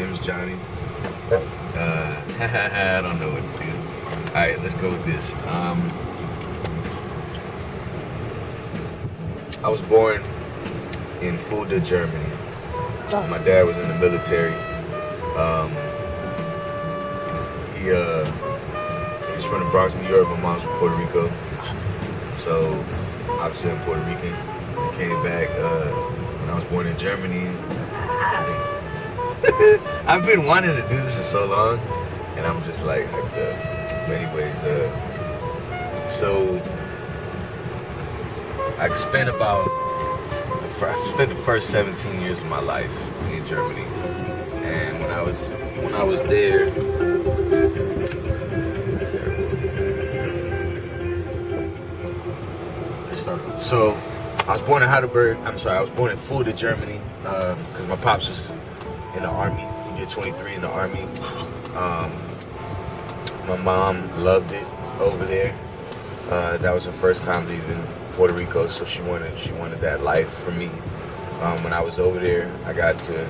name is Johhny. I don't know what to do. Alright, let's go with this. I was born in Fulda, Germany. Awesome. My dad was in the military. He's from the Bronx, New York. My mom's from Puerto Rico. Awesome. So, obviously I'm Puerto Rican. I came back when I was born in Germany. I've been wanting to do this for so long, and I'm just like hyped up. But anyways, so I spent the first 17 years of my life in Germany, and when I was there, it's terrible. So I was born in Heidelberg. I was born in Fulda, Germany, because my pops was in the army. He did 23 in the army. My mom loved it over there. That was her first time leaving Puerto Rico, so she wanted that life for me. When I was over there, I got to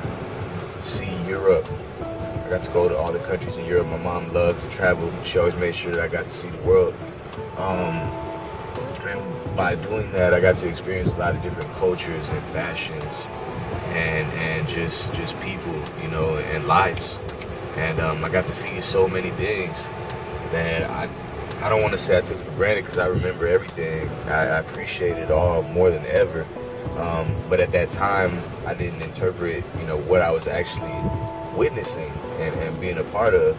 see Europe. I got to go to all the countries in Europe. My mom loved to travel. She always made sure that I got to see the world. And by doing that, I got to experience a lot of different cultures and fashions and just people, you know, and lives. And I got to see so many things that I don't want to say I took for granted, because I remember everything. I appreciate it all more than ever. But at that time, I didn't interpret, you know, what I was actually witnessing and being a part of.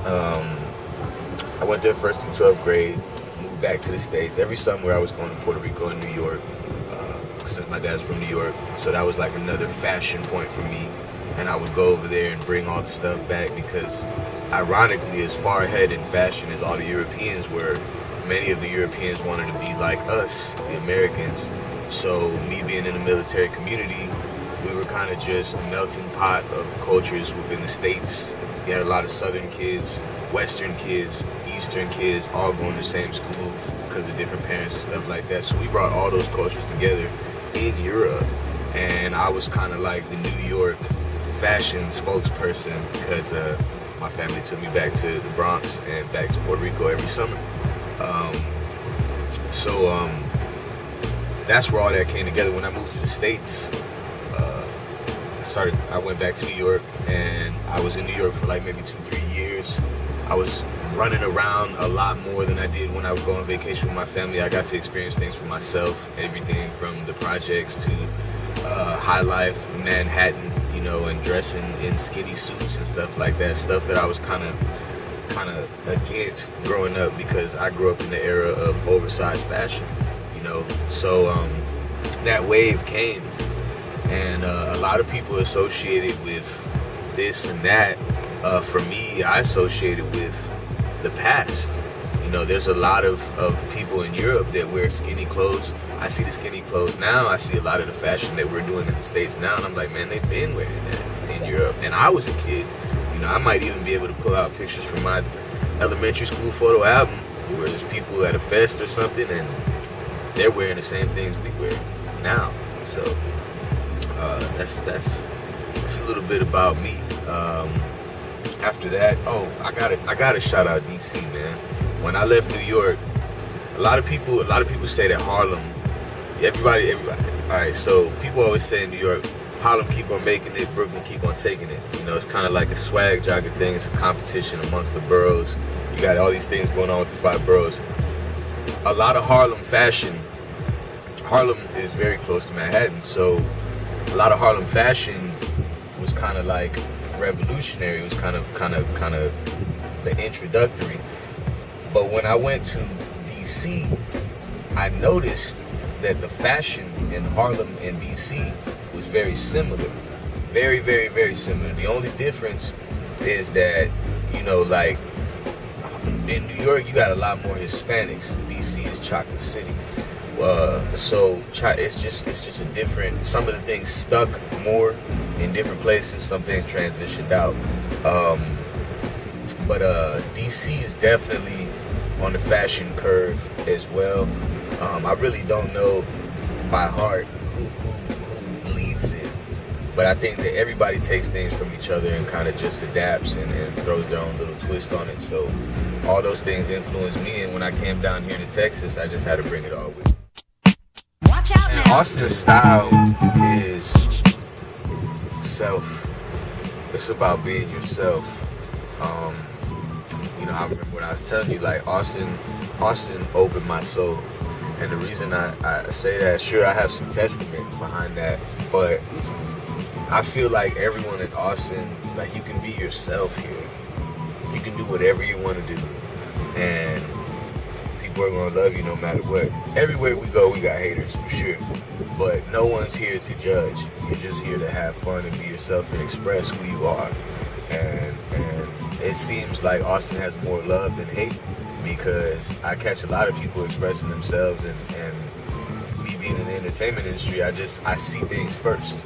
I went there first through 12th grade, moved back to the States. Every summer I was going to Puerto Rico and New York, since my dad's from New York. So that was like another fashion point for me. And I would go over there and bring all the stuff back, because ironically, as far ahead in fashion as all the Europeans were, many of the Europeans wanted to be like us, the Americans. So me being in the military community, we were kind of just a melting pot of cultures within the States. You had a lot of Southern kids, Western kids, Eastern kids, all going to the same school because of different parents and stuff like that. So we brought all those cultures together in Europe. And I was kind of like the New York fashion spokesperson, because my family took me back to the Bronx and back to Puerto Rico every summer. So that's where all that came together. When I moved to the States, I went back to New York, and I was in New York for like maybe 2-3 years. I was running around a lot more than I did when I would go on vacation with my family. I got to experience things for myself, everything from the projects to high life, Manhattan, you know, and dressing in skinny suits and stuff like that. Stuff that I was kind of against growing up, because I grew up in the era of oversized fashion, you know. So that wave came, and a lot of people associated with this and that. For me, I associated with the past. You know, there's a lot of people in Europe that wear skinny clothes. I see the skinny clothes now. I see a lot of the fashion that we're doing in the States now, and I'm like, man, they've been wearing that in Europe. And I was a kid. You know, I might even be able to pull out pictures from my elementary school photo album where there's people at a fest or something, and they're wearing the same things we wear now. So that's a little bit about me. After that, I gotta shout out DC, man. When I left New York, a lot of people say that Harlem, everybody. All right, so people always say in New York, Harlem keep on making it, Brooklyn keep on taking it. You know, it's kind of like a swag jogging thing. It's a competition amongst the boroughs. You got all these things going on with the 5 boroughs. A lot of Harlem fashion. Harlem is very close to Manhattan, so a lot of Harlem fashion was kind of like revolutionary. It was kind of the introductory. But when I went to DC, I noticed that the fashion in Harlem and DC was very similar. Very, very, very similar. The only difference is that, you know, like in New York, you got a lot more Hispanics. DC is Chocolate City. So it's just a different, some of the things stuck more in different places, some things transitioned out. But DC is definitely on the fashion curve as well. I really don't know by heart who leads it, But I think that everybody takes things from each other and kind of just adapts and throws their own little twist on it. So all those things influenced me, and when I came down here to Texas, I just had to bring it all with me. Watch out now. And Austin's style is self. It's about being yourself. You know, I remember when I was telling you, like, Austin opened my soul. And the reason I say that, sure, I have some testament behind that, but I feel like everyone in Austin, like, you can be yourself here. You can do whatever you want to do. And people are going to love you no matter what. Everywhere we go, we got haters, for sure. But no one's here to judge. You're just here to have fun and be yourself and express who you are. And it seems like Austin has more love than hate, because I catch a lot of people expressing themselves, and me being in the entertainment industry, I see things first.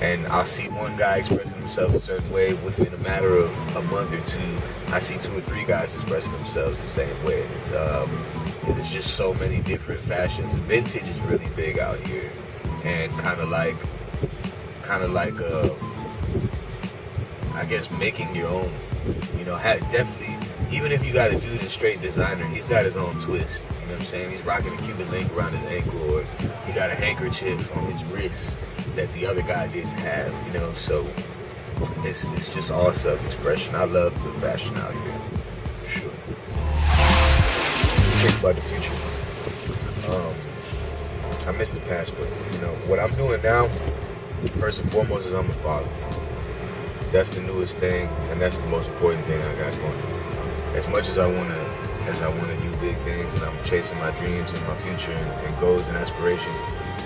And I'll see one guy expressing himself a certain way, within a matter of a month or two, I see 2 or 3 guys expressing themselves the same way. There's just so many different fashions. Vintage is really big out here, and kind of like I guess making your own. You know, definitely, even if you got a dude in straight designer, he's got his own twist. You know what I'm saying? He's rocking a Cuban link around his ankle, or he got a handkerchief on his wrist that the other guy didn't have, you know. So it's just all self-expression. I love the fashion out here, for sure. Think about the future. I miss the past, but you know what I'm doing now. First and foremost is I'm a father. That's the newest thing, and that's the most important thing I got going on. As much as I wanna do big things, and I'm chasing my dreams and my future and goals and aspirations,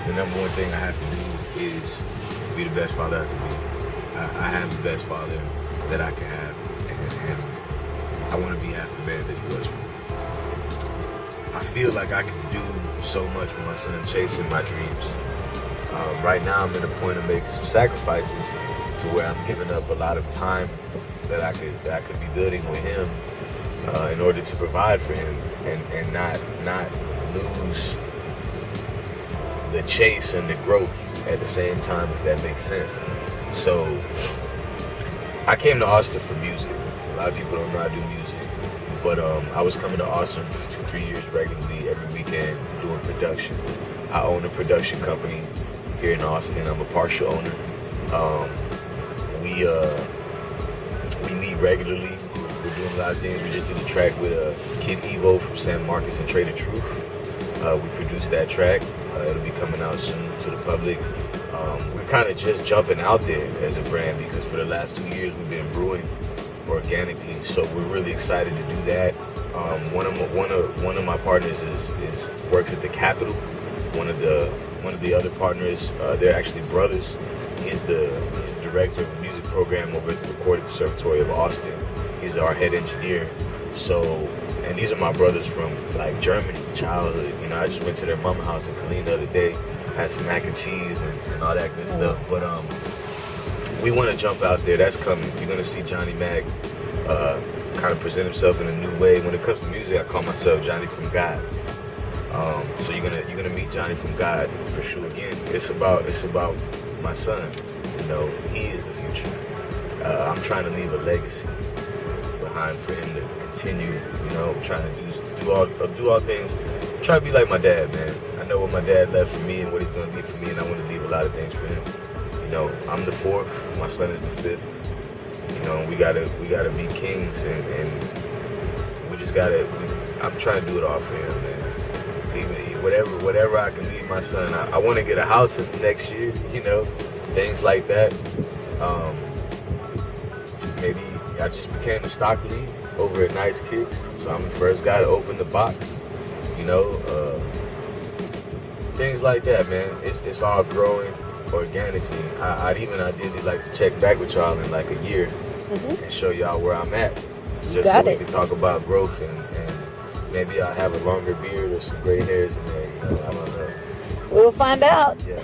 the number one thing I have to do is be the best father I can be. I have the best father that I can have, and I want to be half the man that he was for me. I feel like I can do so much for my son, chasing my dreams. Right now, I'm at a point of making some sacrifices to where I'm giving up a lot of time that I could be building with him in order to provide for him, and not lose the chase and the growth at the same time, if that makes sense. So I came to Austin for music. A lot of people don't know I do music, but I was coming to Austin for 2-3 years regularly, every weekend, doing production. I own a production company here in Austin. I'm a partial owner. We meet regularly. We're doing a lot of things. We just did a track with Kid Evo from San Marcos and Trader Truth. We produced that track. It'll be coming out soon to the public. We're kind of just jumping out there as a brand, because for the last 2 years we've been brewing organically. So we're really excited to do that. One of my partners is works at the Capitol. One of the other partners, they're actually brothers. He's the director of the music program over at the Recording Conservatory of Austin. He's our head engineer. So, and these are my brothers from like Germany, childhood. You know, I just went to their mama house in Killeen the other day, had some mac and cheese and all that good stuff. But we want to jump out there. That's coming. You're gonna see Johhny Mac kind of present himself in a new way. When it comes to music, I call myself Johhny From God. So you're gonna meet Johhny From God for sure. Again, it's about my son. You know, he is the future. I'm trying to leave a legacy behind for him to continue. You know, I'm trying to do all things. I'm trying to be like my dad, man. I know what my dad left for me and what he's gonna leave for me, and I want to leave a lot of things for him. You know, I'm the 4th. My son is the 5th. You know, we gotta be kings, and we just gotta. I'm trying to do it all for him, man. Whatever I can leave my son. I want to get a house next year, you know, things like that. Maybe I just became a stock lead over at Nice Kicks, so I'm the first guy to open the box, you know. Things like that, man. It's all growing organically. I'd even ideally like to check back with y'all in like a year and show y'all where I'm at, just so we can talk about growth, and maybe I'll have a longer beard or some gray hairs in there, you know, I don't know. We'll find out. Yeah.